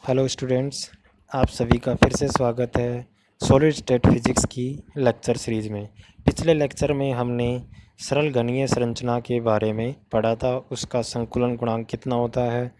Hello students, आप सभी का फिर से स्वागत है सॉलिड स्टेट फिजिक्स की लेक्चर सीरीज़ में। पिछले लेक्चर में हमने सरल घनीय संरचना के बारे में पढ़ा था। उसका संकुलन गुणांक कितना होता है,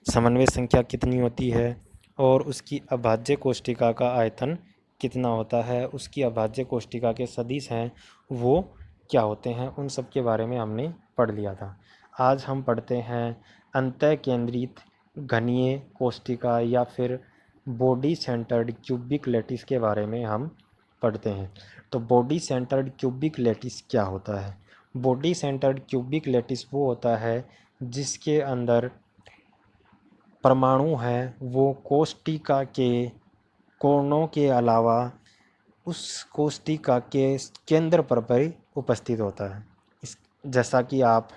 समन्वय संख्या कितनी होती है और उसकी अभाज्य कोष्ठिका का आयतन कितना होता है, उसकी अभाज्य कोष्ठिका के सदिश हैं वो क्या होते हैं, उन सब के बारे में हमने पढ़ लिया था। आज हम पढ़ते हैं अंतः केंद्रित घनीय कोष्ठिका या फिर बॉडी सेंटर्ड क्यूबिक लैटिस के बारे में हम पढ़ते हैं। तो बॉडी सेंटर्ड क्यूबिक लैटिस क्या होता है? बॉडी सेंटर्ड क्यूबिक लैटिस वो होता है जिसके अंदर परमाणु हैं वो कोष्ठिका के कोनों के अलावा उस कोष्ठिका के केंद्र पर उपस्थित होता है। इस जैसा कि आप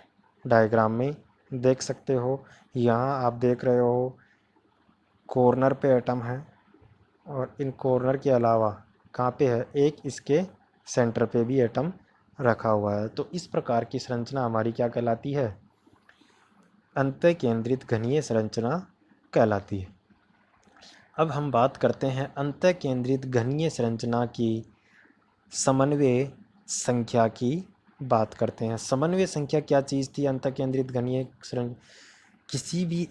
डायग्राम में देख सकते हो, यहाँ आप देख रहे हो कॉर्नर पे एटम है और इन कॉर्नर के अलावा कहाँ पे है, एक इसके सेंटर पे भी एटम रखा हुआ है। तो इस प्रकार की संरचना हमारी क्या कहलाती है? अंतः केंद्रित घनीय संरचना कहलाती है। अब हम बात करते हैं अंतः केंद्रित घनीय संरचना की समन्वय संख्या की बात करते हैं। समन्वय संख्या क्या चीज़ थी? अंतः केंद्रित घनीय किसी भी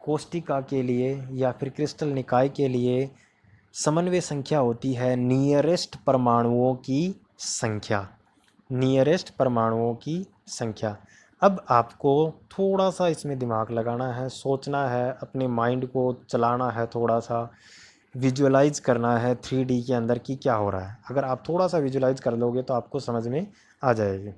कोष्ठिका के लिए या फिर क्रिस्टल निकाय के लिए समन्वय संख्या होती है नियरेस्ट परमाणुओं की संख्या। नियरेस्ट परमाणुओं की संख्या। अब आपको थोड़ा सा इसमें दिमाग लगाना है, सोचना है, अपने माइंड को चलाना है, थोड़ा सा विजुअलाइज करना है 3D के अंदर कि क्या हो रहा है। अगर आप थोड़ा सा विजुअलाइज कर लोगे तो आपको समझ में आ जाएगी।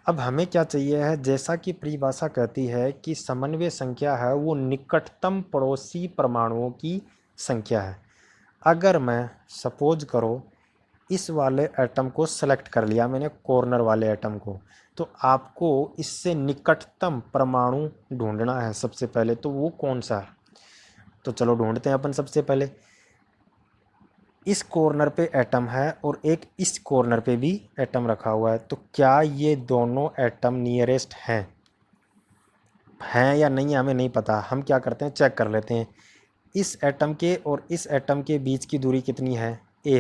अब हमें क्या चाहिए है, जैसा कि परिभाषा कहती है कि समन्वय संख्या है वो निकटतम पड़ोसी परमाणुओं की संख्या है। अगर मैं सपोज करो इस वाले एटम को सेलेक्ट कर लिया मैंने, कॉर्नर वाले एटम को, तो आपको इससे निकटतम परमाणु ढूंढना है सबसे पहले। तो वो कौन सा है? तो चलो ढूंढते हैं अपन। सबसे पहले इस कॉर्नर पे एटम है और एक इस कॉर्नर पे भी एटम रखा हुआ है। तो क्या ये दोनों एटम नियरेस्ट हैं या नहीं, हमें नहीं पता। हम क्या करते हैं, चेक कर लेते हैं। इस एटम के और इस एटम के बीच की दूरी कितनी है? ए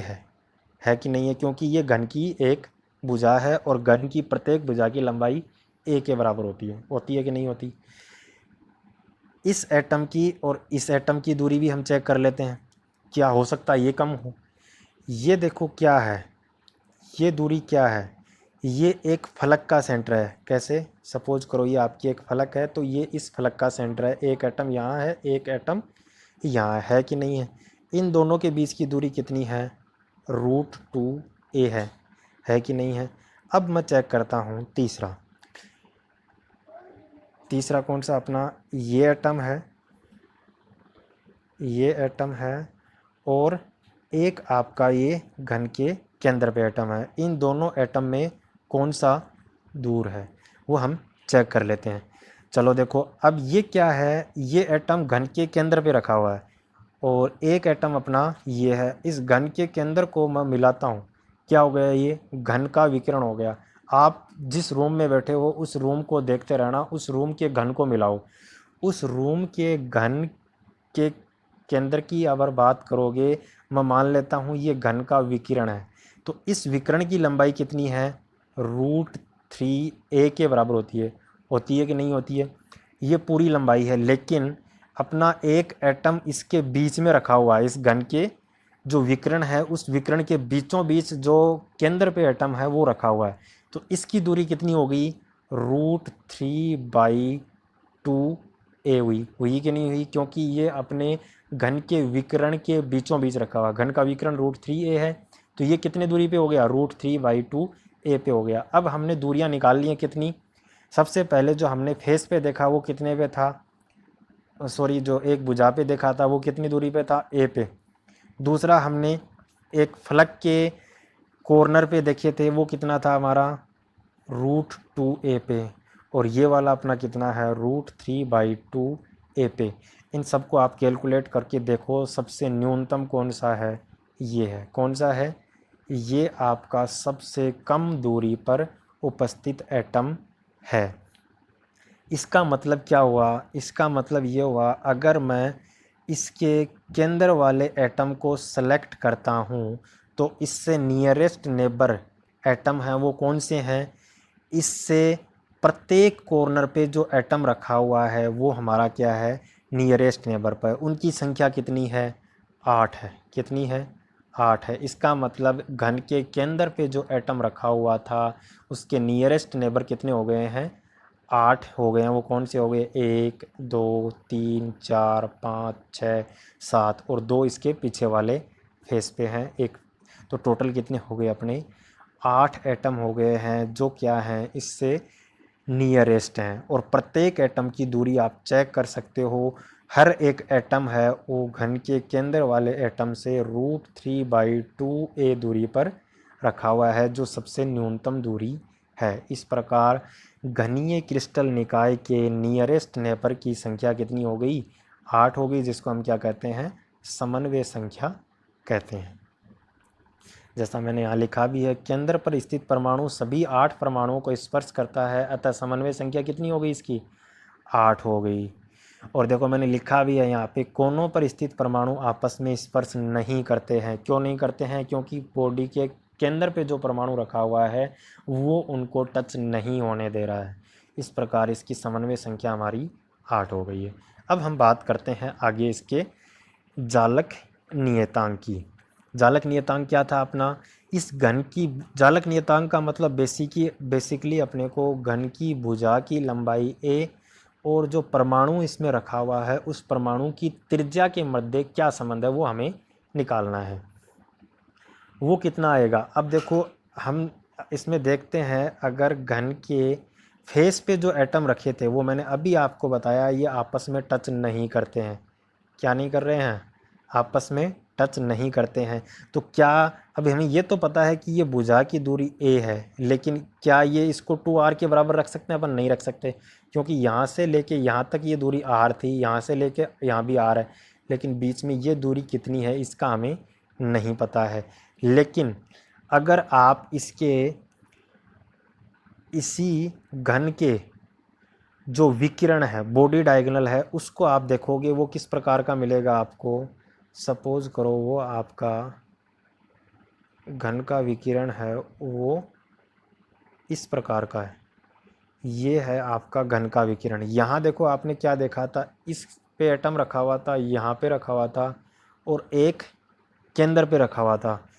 है कि नहीं है? क्योंकि ये घन की एक भुजा है और घन की प्रत्येक भुजा की लंबाई ए के बराबर होती है कि नहीं होती? इस एटम की और इस एटम की दूरी भी हम चेक कर लेते हैं, क्या हो सकता है ये कम हो। ये देखो क्या है, ये दूरी क्या है, ये एक फलक का सेंटर है। कैसे? सपोज करो ये आपकी एक फलक है, तो ये इस फलक का सेंटर है। एक एटम यहाँ है, एक एटम यहाँ है कि नहीं है? इन दोनों के बीच की दूरी कितनी है? √2a है कि नहीं है? अब मैं चेक करता हूँ तीसरा। तीसरा कौन सा? अपना ये एटम है, ये एटम है और एक आपका ये घन के केंद्र पे एटम है। इन दोनों एटम में कौन सा दूर है वो हम चेक कर लेते हैं। चलो देखो, अब ये क्या है, ये एटम घन के केंद्र पे रखा हुआ है और एक एटम अपना ये है। इस घन के केंद्र को मैं मिलाता हूँ, क्या हो गया? ये घन का विकिरण हो गया। आप जिस रूम में बैठे हो उस रूम को देखते रहना, उस रूम के घन को मिलाओ। उस रूम के घन के केंद्र की अगर बात करोगे, मैं मान लेता हूँ ये घन का विकिरण है, तो इस विकिरण की लंबाई कितनी है? √3a के बराबर होती है कि नहीं होती है? ये पूरी लंबाई है, लेकिन अपना एक एटम इसके बीच में रखा हुआ है। इस घन के जो विकिरण है उस विकिरण के बीचों बीच जो केंद्र पे एटम है वो रखा हुआ है। तो इसकी दूरी कितनी हो गई? √3/2a हुई कि नहीं हुई? क्योंकि ये अपने घन के विकिरण के बीचों बीच रखा हुआ। घन का विकिरण √3a है, तो ये कितने दूरी पे हो गया? √3/2a पे हो गया। अब हमने दूरियां निकाल ली हैं कितनी। सबसे पहले जो हमने फेस पे देखा वो कितने पे था? सॉरी, जो एक भुजा पे देखा था वो कितनी दूरी पे था? ए पे। दूसरा हमने एक फलक के कॉर्नर पे देखे थे, वो कितना था हमारा? √2a पे। और ये वाला अपना कितना है? √3/2a पे। इन सबको आप कैलकुलेट करके देखो, सबसे न्यूनतम कौन सा है? ये है। कौन सा है? ये आपका सबसे कम दूरी पर उपस्थित एटम है। इसका मतलब क्या हुआ? इसका मतलब ये हुआ, अगर मैं इसके केंद्र वाले एटम को सेलेक्ट करता हूँ तो इससे नियरेस्ट नेबर एटम है वो कौन से हैं, इससे प्रत्येक कॉर्नर पे जो एटम रखा हुआ है वो हमारा क्या है, नियरेस्ट नेबर पर। उनकी संख्या कितनी है, 8 है। कितनी है, 8 है। इसका मतलब घन के केंद्र पे जो एटम रखा हुआ था उसके नियरेस्ट नेबर कितने हो गए हैं, 8 हो गए हैं। वो कौन से हो गए, 1 2 3 4 5 6 7 और 2 इसके पीछे वाले फेस पे हैं एक। तो टोटल कितने हो गए अपने, 8 एटम हो गए हैं जो क्या हैं, इससे नियरेस्ट हैं। और प्रत्येक एटम की दूरी आप चेक कर सकते हो, हर एक एटम है वो घन के केंद्र वाले एटम से √3/2a दूरी पर रखा हुआ है, जो सबसे न्यूनतम दूरी है। इस प्रकार घनीय क्रिस्टल निकाय के नियरेस्ट नेबर की संख्या कितनी हो गई, 8 हो गई, जिसको हम क्या कहते हैं, समन्वय संख्या कहते हैं। जैसा मैंने यहाँ लिखा भी है, केंद्र पर स्थित परमाणु सभी 8 परमाणुओं को स्पर्श करता है, अतः समन्वय संख्या कितनी हो गई इसकी, 8 हो गई। और देखो मैंने लिखा भी है यहाँ पे, कोनों पर स्थित परमाणु आपस में स्पर्श नहीं करते हैं। क्यों नहीं करते हैं, क्योंकि बॉडी के केंद्र पे जो परमाणु रखा हुआ है वो उनको टच नहीं होने दे रहा है। इस प्रकार इसकी समन्वय संख्या हमारी 8 हो गई है। अब हम बात करते हैं आगे इसके जालक नियतांक की। जालक नियतांक क्या था अपना, इस घन की जालक नियतांक का मतलब बेसिकली अपने को घन की भुजा की लंबाई a और जो परमाणु इसमें रखा हुआ है उस परमाणु की त्रिज्या के मध्य क्या संबंध है वो हमें निकालना है। वो कितना आएगा, अब देखो हम इसमें देखते हैं, अगर घन के फेस पे जो एटम रखे थे वो मैंने अभी आपको बताया ये आपस में टच नहीं करते हैं। क्या नहीं कर रहे हैं, आपस में टच नहीं करते हैं। तो क्या, अभी हमें ये तो पता है कि ये भुजा की दूरी a है, लेकिन क्या ये इसको 2r के बराबर रख सकते हैं, अपन नहीं रख सकते, क्योंकि यहाँ से लेके यहाँ तक ये दूरी r थी, यहाँ से लेके यहाँ भी r है, लेकिन बीच में ये दूरी कितनी है इसका हमें नहीं पता है। लेकिन अगर आप इसी घन के जो विकिरण है, बॉडी डायगोनल है, उसको आप देखोगे वो किस प्रकार का मिलेगा आपको। सपोज करो वो आपका घन का विकिरण है वो इस प्रकार का है, ये है आपका घन का विकिरण। यहाँ देखो आपने क्या देखा था, इस पे एटम रखा हुआ था, यहाँ पे रखा हुआ था और एक केंद्र पे रखा हुआ था,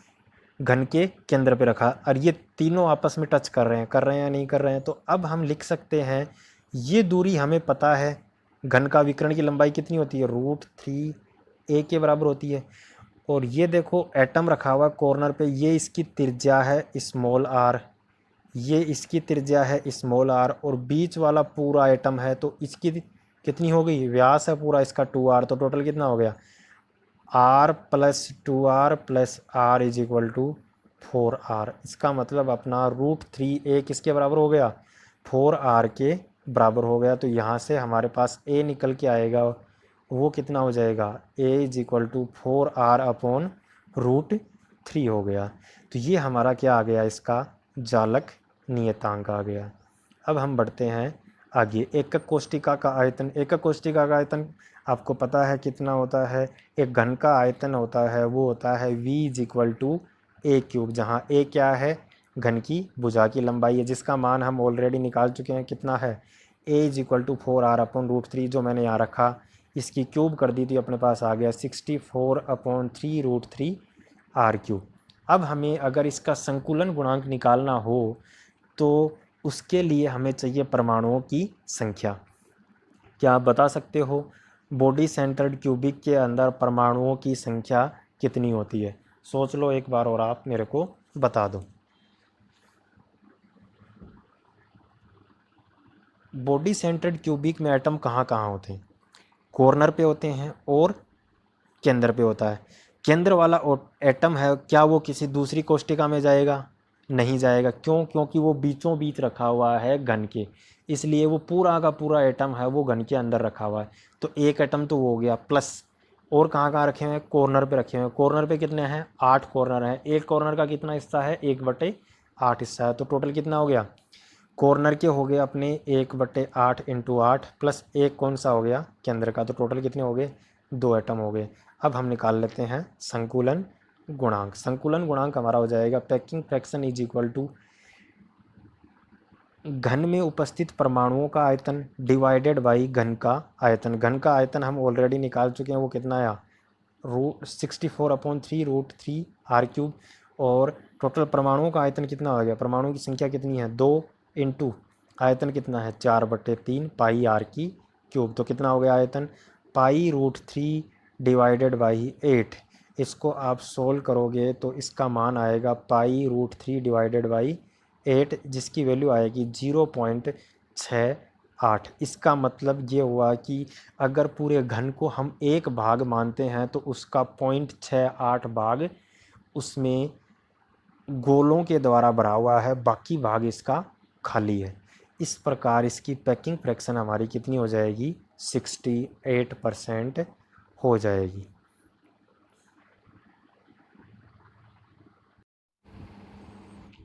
घन के केंद्र पे रखा, और ये तीनों आपस में टच कर रहे हैं या नहीं कर रहे हैं। तो अब हम लिख सकते हैं, ये दूरी हमें पता है, घन का विकिरण की लंबाई कितनी होती है, √3a के बराबर होती है। और ये देखो एटम रखा हुआ कॉर्नर पे, ये इसकी त्रिज्या है स्मॉल r, ये इसकी त्रिज्या है स्मॉल r, और बीच वाला पूरा एटम है तो इसकी कितनी हो गई, व्यास है पूरा इसका 2r, तो टोटल कितना हो गया, r + 2r + r = 4r। इसका मतलब अपना √3a किसके बराबर हो गया, 4r के बराबर हो गया। तो यहाँ से हमारे पास a निकल के आएगा, वो कितना हो जाएगा, a = 4r/√3 हो गया। तो ये हमारा क्या आ गया, इसका जालक नियतांक आ गया। अब हम बढ़ते हैं आगे। एकक कोष्टिका का आयतन, एकक कोष्टिका का आयतन आपको पता है कितना होता है, एक घन का आयतन होता है वो होता है v = a³, जहाँ a क्या है, घन की भुजा की लंबाई है, जिसका मान हम ऑलरेडी निकाल चुके हैं, कितना है, a = 4r/√3, जो मैंने यहाँ रखा, इसकी क्यूब कर दी थी, अपने पास आ गया 64/3√3r³। अब हमें अगर इसका संकुलन गुणांक निकालना हो तो उसके लिए हमें चाहिए परमाणुओं की संख्या। क्या आप बता सकते हो बॉडी सेंटर्ड क्यूबिक के अंदर परमाणुओं की संख्या कितनी होती है, सोच लो एक बार और आप मेरे को बता दो। बॉडी सेंटर्ड क्यूबिक में एटम कहाँ कहाँ होते हैं, कॉर्नर पे होते हैं और केंद्र पे होता है। केंद्र वाला एटम है, क्या वो किसी दूसरी कोष्टिका में जाएगा, नहीं जाएगा। क्यों, क्योंकि वो बीचों बीच रखा हुआ है घन के, इसलिए वो पूरा का पूरा एटम है वो घन के अंदर रखा हुआ है। तो एक एटम तो वो हो गया, प्लस और कहाँ कहाँ रखे हुए हैं, कॉर्नर पे रखे हुए हैं। कॉर्नर पे कितने हैं, 8 कॉर्नर हैं। एक कॉर्नर का कितना हिस्सा है, 1/8 हिस्सा है। तो टोटल कितना हो गया, कॉर्नर के हो गए अपने 1/8 × 8 प्लस एक कौन सा हो गया, केंद्र का, तो टोटल कितने हो गए, 2 एटम हो गए। अब हम निकाल लेते हैं संकुलन गुणांक। संकुलन गुणांक हमारा हो जाएगा packing fraction is equal to घन में उपस्थित परमाणुओं का आयतन डिवाइडेड बाई घन का आयतन। घन का आयतन हम ऑलरेडी निकाल चुके हैं, वो कितना आया, √64/3√3r³ और टोटल परमाणुओं का आयतन कितना आ गया, परमाणुओं की संख्या कितनी है 2 इंटू आयतन कितना है 4/3 पाई r³ तो कितना हो गया आयतन π√3 डिवाइडेड बाई 8। इसको आप सोल्व करोगे तो इसका मान आएगा π√3 डिवाइडेड बाई 8 जिसकी वैल्यू आएगी 0.68। इसका मतलब ये हुआ कि अगर पूरे घन को हम एक भाग मानते हैं तो उसका 0.68 भाग उसमें गोलों के द्वारा भरा हुआ है, बाकी भाग इसका खाली है। इस प्रकार इसकी पैकिंग फ्रैक्शन हमारी कितनी हो जाएगी 68% हो जाएगी।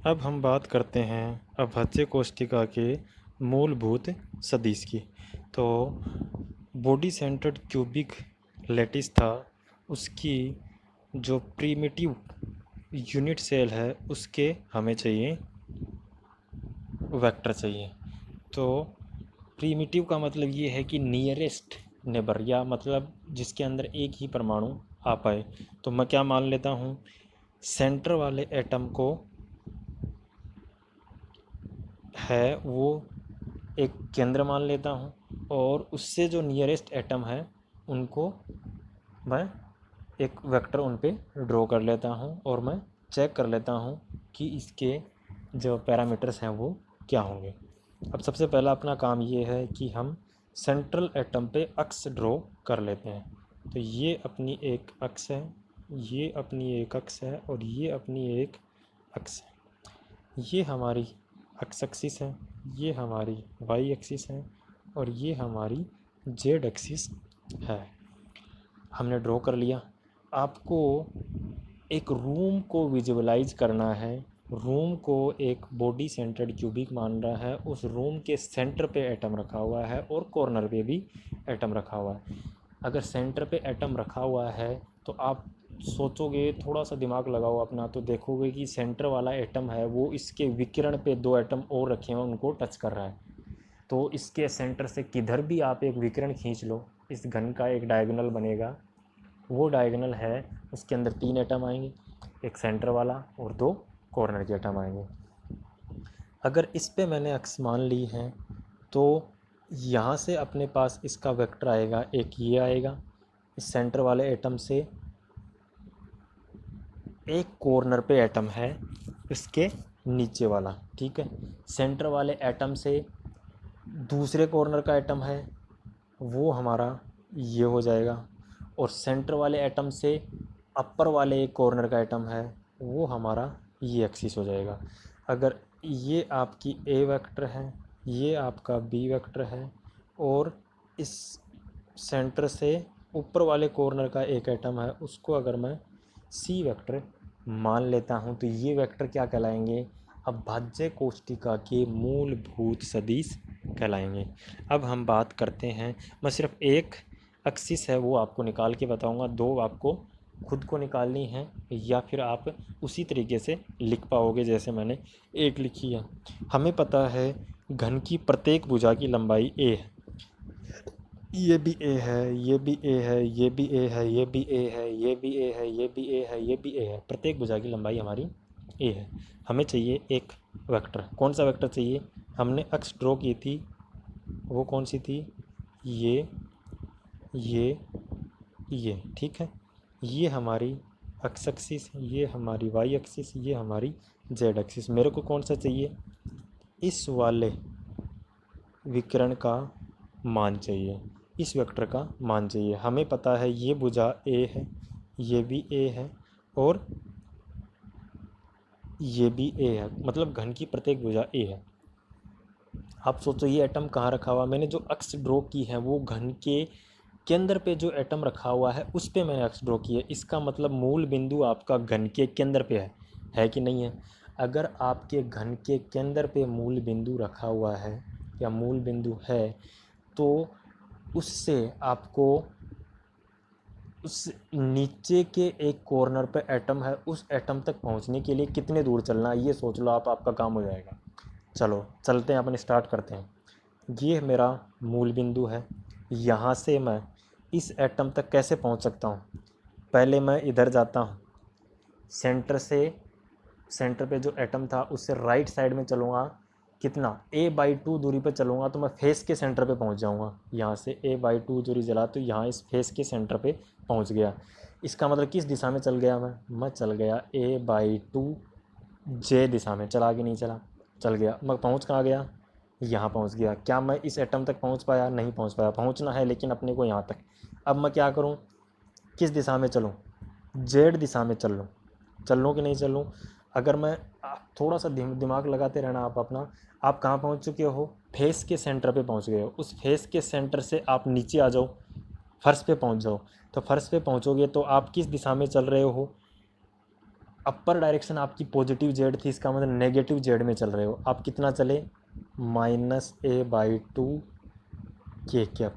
अब हम बात करते हैं अभाज्य कोष्ठिका के मूलभूत सदिश की। तो बॉडी सेंटर्ड क्यूबिक लैटिस था, उसकी जो प्रीमिटिव यूनिट सेल है उसके हमें चाहिए वेक्टर चाहिए। तो प्रीमिटिव का मतलब ये है कि नियरेस्ट नेबर, या मतलब जिसके अंदर एक ही परमाणु आ पाए। तो मैं क्या मान लेता हूँ, सेंटर वाले एटम को है वो एक केंद्र मान लेता हूँ और उससे जो नियरेस्ट एटम है उनको मैं एक वेक्टर उन पे ड्रॉ कर लेता हूँ और मैं चेक कर लेता हूँ कि इसके जो पैरामीटर्स हैं वो क्या होंगे। अब सबसे पहला अपना काम ये है कि हम सेंट्रल एटम पे अक्स ड्रॉ कर लेते हैं। तो ये अपनी एक अक्स है, ये अपनी एक अक्स है और ये अपनी एक अक्स है। ये हमारी एक्स एक्सिस है, ये हमारी वाई एक्सिस है और ये हमारी जेड एक्सिस है। हमने ड्रॉ कर लिया। आपको एक रूम को विजुअलाइज करना है। रूम को एक बॉडी सेंटर्ड क्यूबिक मान रहा है, उस रूम के सेंटर पे एटम रखा हुआ है और कॉर्नर पे भी एटम रखा हुआ है। अगर सेंटर पे एटम रखा हुआ है तो आप सोचोगे, थोड़ा सा दिमाग लगाओ अपना, तो देखोगे कि सेंटर वाला एटम है वो इसके विकिरण पे 2 एटम और रखे हैं उनको टच कर रहा है। तो इसके सेंटर से किधर भी आप एक विकिरण खींच लो, इस घन का एक डायगोनल बनेगा। वो डायगोनल है, उसके अंदर 3 एटम आएंगे, एक सेंटर वाला और 2 कॉर्नर के एटम आएंगे। अगर इस पे मैंने अक्स मान ली है तो यहाँ से अपने पास इसका वेक्टर आएगा, एक ये आएगा इस सेंटर वाले एटम से, एक कॉर्नर पे एटम है इसके नीचे वाला, ठीक है। सेंटर वाले एटम से दूसरे कॉर्नर का एटम है वो हमारा ये हो जाएगा, और सेंटर वाले एटम से अपर वाले एक कॉर्नर का एटम है वो हमारा ये एक्सिस हो जाएगा। अगर ये आपकी ए वेक्टर है, ये आपका बी वेक्टर है और इस सेंटर से ऊपर वाले कॉर्नर का एक एटम है उसको अगर मैं सी वेक्टर मान लेता हूँ तो ये वेक्टर क्या कहलाएंगे, अभाज्य कोष्ठिका के मूलभूत सदिश कहलाएंगे। अब हम बात करते हैं, मैं सिर्फ एक एक्सिस है वो आपको निकाल के बताऊंगा, 2 आपको खुद को निकालनी है या फिर आप उसी तरीके से लिख पाओगे जैसे मैंने एक लिखी है। हमें पता है घन की प्रत्येक भुजा की लंबाई a है, ये भी a है, ये भी a है, ये भी a है, ये भी a है, ये भी a है, ये भी a है, ये भी a है। प्रत्येक भुजा की लंबाई हमारी a है। हमें चाहिए एक वेक्टर। कौन सा वेक्टर चाहिए, हमने अक्स ड्रॉ की थी वो कौन सी थी, ये ये ठीक है। ये हमारी एक्स एक्सिस, ये हमारी वाई एक्सिस, ये हमारी जेड एक्सिस। मेरे को कौन सा चाहिए, इस वाले विकर्ण का मान चाहिए, इस वेक्टर का मान चाहिए। हमें पता है ये भुजा ए है, ये भी ए है और ये भी ए है, मतलब घन की प्रत्येक भुजा ए है। आप सोचो ये एटम कहाँ रखा हुआ, मैंने जो अक्स ड्रॉ की है वो घन के केंद्र पे जो एटम रखा हुआ है उस पे मैंने अक्स ड्रॉ की है। इसका मतलब मूल बिंदु आपका घन के केंद्र पे है कि नहीं है। अगर आपके घन के केंद्र पे मूल बिंदु रखा हुआ है या मूल बिंदु है तो उससे आपको उस नीचे के एक कॉर्नर पे एटम है, उस एटम तक पहुंचने के लिए कितने दूर चलना है ये सोच लो आप, आपका काम हो जाएगा। चलो चलते हैं, अपन स्टार्ट करते हैं। ये मेरा मूल बिंदु है। यहाँ से मैं इस एटम तक कैसे पहुंच सकता हूँ? पहले मैं इधर जाता हूँ, सेंटर से, सेंटर पे जो एटम था उससे राइट साइड में चलूँगा, कितना a/2 दूरी पे चलूँगा तो मैं फेस के सेंटर पे पहुँच जाऊँगा। यहाँ से a/2 दूरी चला तो यहाँ इस फेस के सेंटर पे पहुँच गया। इसका मतलब किस दिशा में चल गया मैं चल गया a/2 जे दिशा में। चला कि नहीं चला? चल गया। मैं पहुँच कहाँ गया? यहाँ पहुँच गया। क्या मैं इस एटम तक पहुँच पाया? नहीं पहुँच पाया। पहुँचना है लेकिन अपने को यहाँ तक। अब मैं क्या करूँ? किस दिशा में चलूँ? जेड दिशा में चल लूँ कि नहीं चल लूँ? अगर मैं, आप थोड़ा सा दिमाग लगाते रहना आप अपना। आप कहाँ पहुँच चुके हो? फेस के सेंटर पे पहुँच गए हो। उस फेस के सेंटर से आप नीचे आ जाओ, फर्श पे पहुँच जाओ। तो फर्श पे पहुँचोगे तो आप किस दिशा में चल रहे हो? अपर डायरेक्शन आपकी पॉजिटिव जेड थी, इसका मतलब नेगेटिव जेड में चल रहे हो। आप कितना चले? -a/2 के कैप,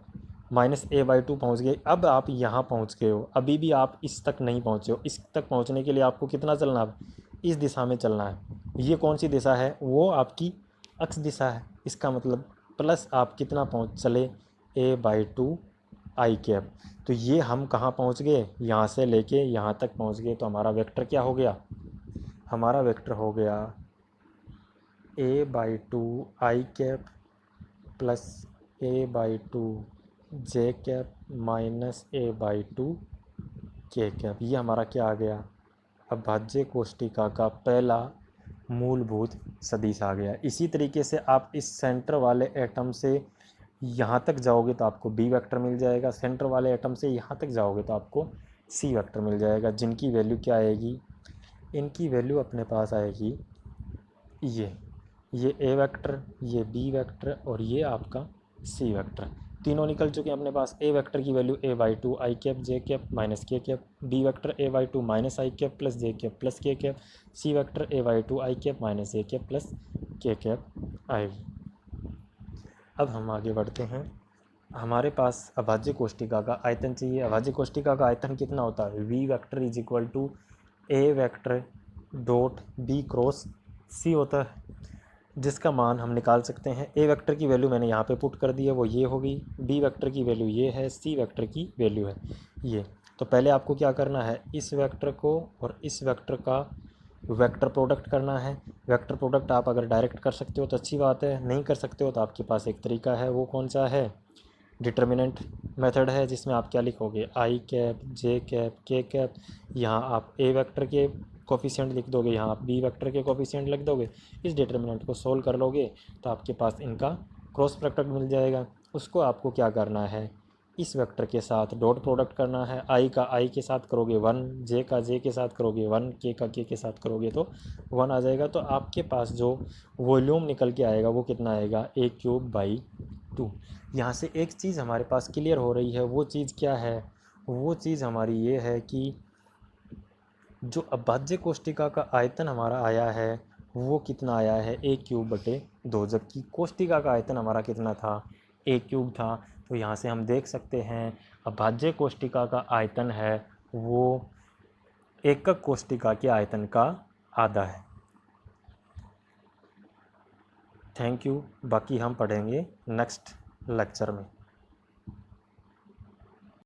-a/2 पहुँच गए। अब आप यहाँ पहुँच गए हो, अभी भी आप इस तक नहीं पहुँचे हो। इस तक पहुँचने के लिए आपको कितना चलना है? इस दिशा में चलना है। ये कौन सी दिशा है? वो आपकी अक्ष दिशा है। इसका मतलब प्लस आप कितना पहुँच चले? a/2 i cap. तो ये हम कहाँ पहुँच गए? यहाँ से लेके यहाँ तक पहुँच गए। तो हमारा वेक्टर क्या हो गया? हमारा वेक्टर हो गया a/2 i cap plus a/2 J cap minus a/2 के कैप। ये हमारा क्या आ गया? अभाज्य कोष्टिका का पहला मूलभूत सदिश आ गया। इसी तरीके से आप इस सेंटर वाले एटम से यहाँ तक जाओगे तो आपको बी वेक्टर मिल जाएगा। सेंटर वाले एटम से यहाँ तक जाओगे तो आपको सी वेक्टर मिल जाएगा, जिनकी वैल्यू क्या आएगी? इनकी वैल्यू अपने पास आएगी ये ए वेक्टर, ये बी वेक्टर और ये आपका सी वेक्टर। तीनों निकल चुके हैं अपने पास। ए वेक्टर की value a/2 i cap j cap minus k cap, B vector a/2 minus i cap plus j cap plus k cap, C vector a/2 i cap minus a cap plus k cap आएगी। अब हम आगे बढ़ते हैं। हमारे पास अभाज्य कोष्टिका का आयतन चाहिए। अभाज्य कोष्टिका का आयतन कितना होता है? V vector is equal to A vector dot B cross C होता है, जिसका मान हम निकाल सकते हैं। ए वेक्टर की वैल्यू मैंने यहाँ पे पुट कर दी है, वो ये होगी। बी वेक्टर की वैल्यू ये है, सी वेक्टर की वैल्यू है ये। तो पहले आपको क्या करना है? इस वेक्टर को और इस वेक्टर का वेक्टर प्रोडक्ट करना है। वेक्टर प्रोडक्ट आप अगर डायरेक्ट कर सकते हो तो अच्छी बात है, नहीं कर सकते हो तो आपके पास एक तरीका है। वो कौन सा है? डिटर्मिनेंट मेथड है, जिसमें आप क्या लिखोगे? आई कैप जे कैप के कैप। यहाँ आप ए वेक्टर के कोफिशिएंट लिख दोगे, यहाँ आप बी वेक्टर के कोफिशिएंट लिख दोगे। इस डिटर्मिनेंट को सोल्व कर लोगे तो आपके पास इनका क्रॉस प्रोडक्ट मिल जाएगा। उसको आपको क्या करना है? इस वेक्टर के साथ डॉट प्रोडक्ट करना है। आई का आई के साथ करोगे 1, जे का जे के साथ करोगे 1, के का के साथ करोगे तो 1 आ जाएगा। तो आपके पास जो वॉल्यूम निकल के आएगा वो कितना आएगा? a³/2। यहाँ से एक चीज़ हमारे पास क्लियर हो रही है। वो चीज़ क्या है? वो चीज़ हमारी ये है कि जो अभाज्य कोष्टिका का आयतन हमारा आया है वो कितना आया है? a³/2, जबकि कोष्टिका का आयतन हमारा कितना था? a³ था। तो यहाँ से हम देख सकते हैं अभाज्य कोष्टिका का आयतन है वो एकक कोष्टिका के आयतन का आधा है। Thank you. बाकी हम पढ़ेंगे नेक्स्ट लेक्चर में।